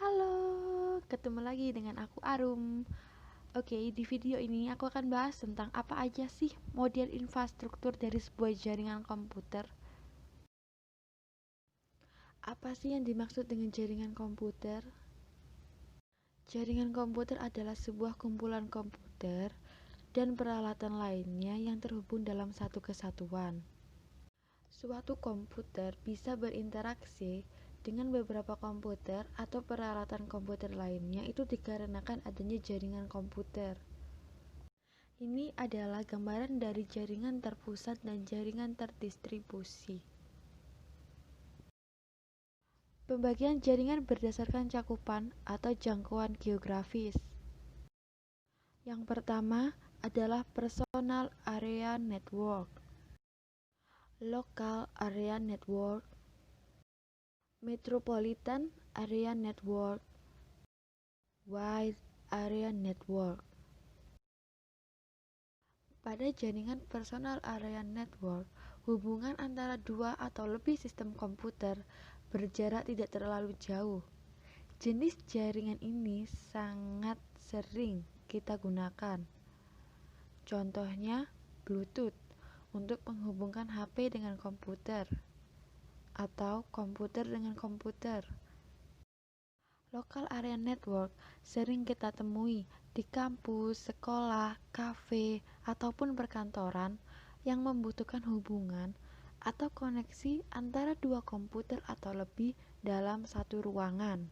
Halo, ketemu lagi dengan aku Arum. Oke, di video ini aku akan bahas tentang apa aja sih model infrastruktur dari sebuah jaringan komputer. Apa sih yang dimaksud dengan jaringan komputer? Jaringan komputer adalah sebuah kumpulan komputer dan peralatan lainnya yang terhubung dalam satu kesatuan. Suatu komputer bisa berinteraksi dengan beberapa komputer atau peralatan komputer lainnya itu dikarenakan adanya jaringan komputer. Ini adalah gambaran dari jaringan terpusat dan jaringan terdistribusi. Pembagian jaringan berdasarkan cakupan atau jangkauan geografis. Yang pertama adalah Personal Area Network, Local Area Network, Metropolitan Area Network, Wide Area Network. Pada jaringan Personal Area Network, hubungan antara dua atau lebih sistem komputer berjarak tidak terlalu jauh. Jenis jaringan ini sangat sering kita gunakan. Contohnya, Bluetooth untuk menghubungkan HP dengan komputer atau komputer dengan komputer. Local Area Network sering kita temui di kampus, sekolah, kafe, ataupun perkantoran yang membutuhkan hubungan atau koneksi antara dua komputer atau lebih dalam satu ruangan.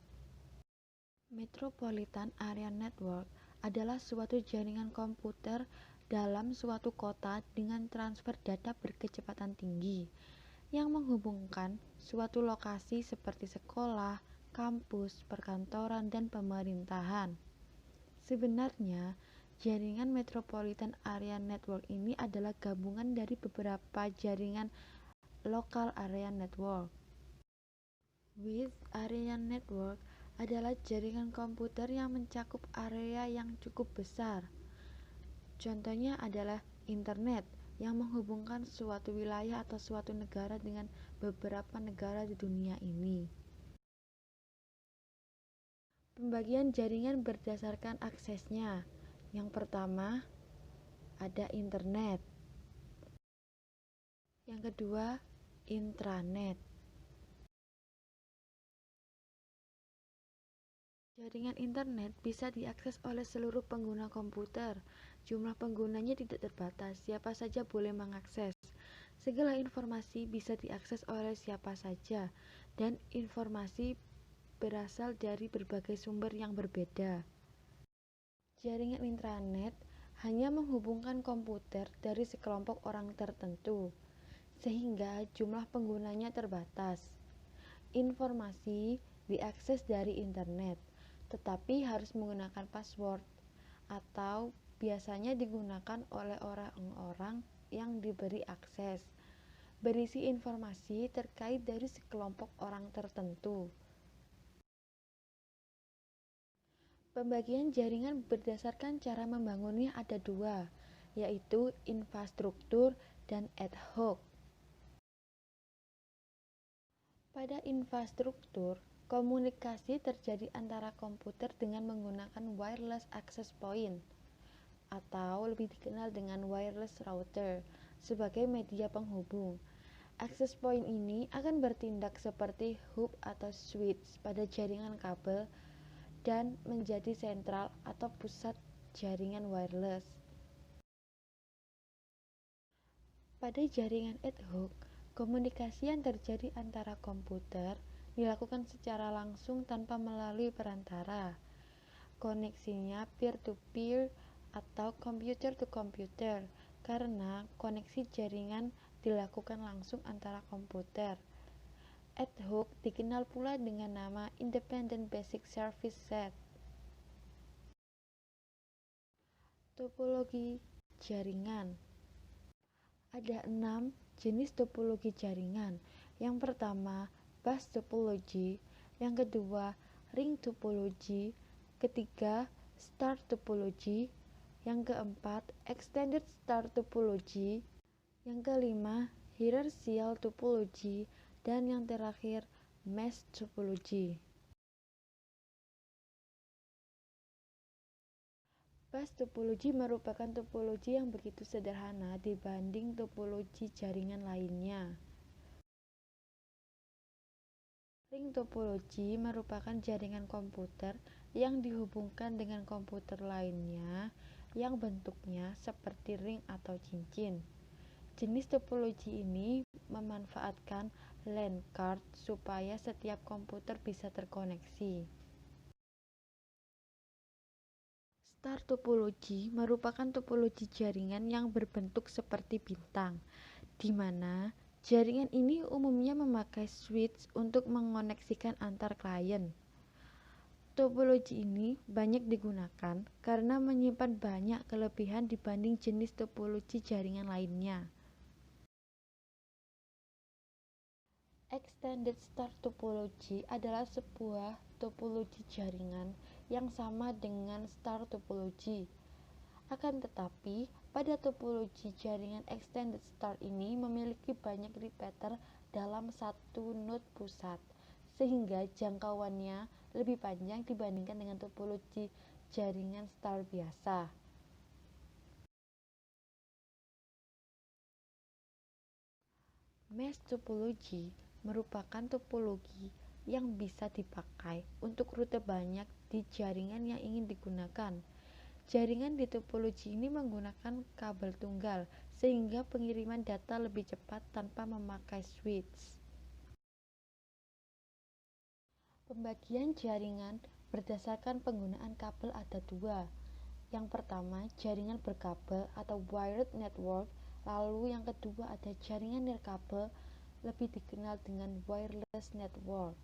Metropolitan Area Network adalah suatu jaringan komputer dalam suatu kota dengan transfer data berkecepatan tinggi yang menghubungkan suatu lokasi seperti sekolah, kampus, perkantoran, dan pemerintahan. Sebenarnya, jaringan Metropolitan Area Network ini adalah gabungan dari beberapa jaringan Local Area Network. Wide Area Network adalah jaringan komputer yang mencakup area yang cukup besar. Contohnya adalah internet yang menghubungkan suatu wilayah atau suatu negara dengan beberapa negara di dunia ini. Pembagian jaringan berdasarkan aksesnya. Yang pertama, ada internet. Yang kedua, intranet. Jaringan internet bisa diakses oleh seluruh pengguna komputer. Jumlah penggunanya tidak terbatas, siapa saja boleh mengakses. Segala informasi bisa diakses oleh siapa saja, dan informasi berasal dari berbagai sumber yang berbeda. Jaringan intranet hanya menghubungkan komputer dari sekelompok orang tertentu, sehingga jumlah penggunanya terbatas. Informasi diakses dari internet, tetapi harus menggunakan password atau biasanya digunakan oleh orang-orang yang diberi akses. Berisi informasi terkait dari sekelompok orang tertentu. Pembagian jaringan berdasarkan cara membangunnya ada dua, yaitu infrastruktur dan ad hoc. Pada infrastruktur, komunikasi terjadi antara komputer dengan menggunakan wireless access point atau lebih dikenal dengan wireless router sebagai media penghubung. Access point ini akan bertindak seperti hub atau switch pada jaringan kabel dan menjadi sentral atau pusat jaringan wireless. Pada jaringan ad hoc, komunikasi yang terjadi antara komputer dilakukan secara langsung tanpa melalui perantara. Koneksinya peer-to-peer atau computer-to-computer karena koneksi jaringan dilakukan langsung antara komputer. Ad hoc dikenal pula dengan nama Independent Basic Service Set. Topologi jaringan. Ada 6 jenis topologi jaringan. Yang pertama, bus topology, yang kedua, ring topology, ketiga, star topology, yang keempat, extended star topology, yang kelima, hierarchical topology, dan yang terakhir, mesh topology. Bus topologi merupakan topologi yang begitu sederhana dibanding topologi jaringan lainnya. Ring topologi merupakan jaringan komputer yang dihubungkan dengan komputer lainnya yang bentuknya seperti ring atau cincin. Jenis topologi ini memanfaatkan LAN card supaya setiap komputer bisa terkoneksi. Star topologi merupakan topologi jaringan yang berbentuk seperti bintang, di mana jaringan ini umumnya memakai switch untuk mengoneksikan antar klien. Topologi ini banyak digunakan karena menyimpan banyak kelebihan dibanding jenis topologi jaringan lainnya. Extended star topology adalah sebuah topologi jaringan yang sama dengan star topology. Akan tetapi, pada topologi jaringan extended star ini memiliki banyak repeater dalam satu node pusat, sehingga jangkauannya lebih panjang dibandingkan dengan topologi jaringan star biasa. Mesh topology merupakan topologi yang bisa dipakai untuk rute banyak di jaringan yang ingin digunakan. Jaringan di topologi ini menggunakan kabel tunggal, sehingga pengiriman data lebih cepat tanpa memakai switch. Pembagian jaringan berdasarkan penggunaan kabel ada dua. Yang pertama, jaringan berkabel atau wired network, lalu yang kedua ada jaringan nirkabel, lebih dikenal dengan wireless network.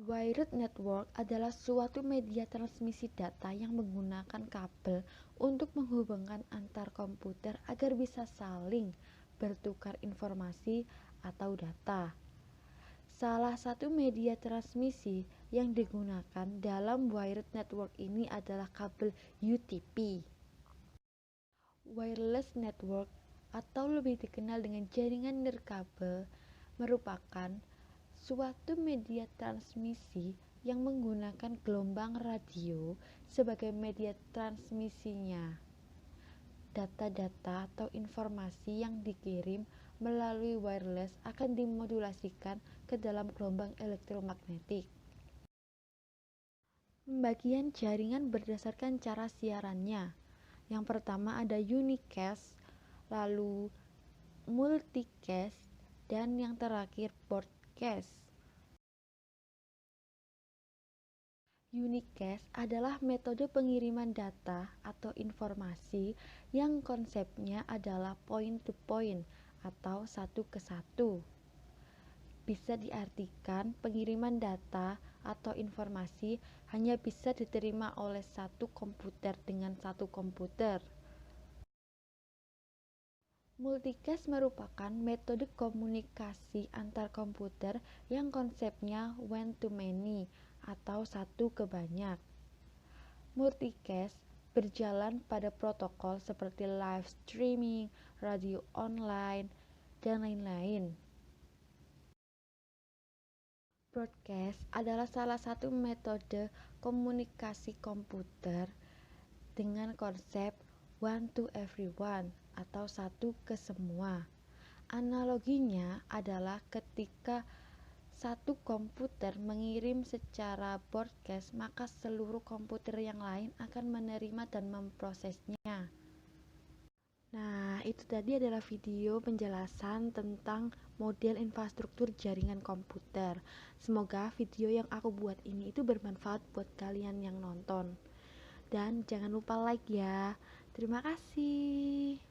Wired network adalah suatu media transmisi data yang menggunakan kabel untuk menghubungkan antar komputer agar bisa saling bertukar informasi atau data. Salah satu media transmisi yang digunakan dalam wired network ini adalah kabel UTP. Wireless network atau lebih dikenal dengan jaringan nirkabel merupakan suatu media transmisi yang menggunakan gelombang radio sebagai media transmisinya. Data-data atau informasi yang dikirim melalui wireless akan dimodulasikan ke dalam gelombang elektromagnetik. Pembagian jaringan berdasarkan cara siarannya. Yang pertama ada unicast, lalu multicast, dan yang terakhir broadcast. Unicast adalah metode pengiriman data atau informasi yang konsepnya adalah point to point atau satu ke satu. Bisa diartikan pengiriman data atau informasi hanya bisa diterima oleh satu komputer dengan satu komputer. Multicast merupakan metode komunikasi antar komputer yang konsepnya one to many atau satu ke banyak. Multicast berjalan pada protokol seperti live streaming, radio online, dan lain-lain. Broadcast adalah salah satu metode komunikasi komputer dengan konsep one to everyone atau satu ke semua. Analoginya adalah ketika satu komputer mengirim secara broadcast, maka seluruh komputer yang lain akan menerima dan memprosesnya. Nah, itu tadi adalah video penjelasan tentang model infrastruktur jaringan komputer. Semoga video yang aku buat ini itu bermanfaat buat kalian yang nonton. Dan jangan lupa like ya. Terima kasih.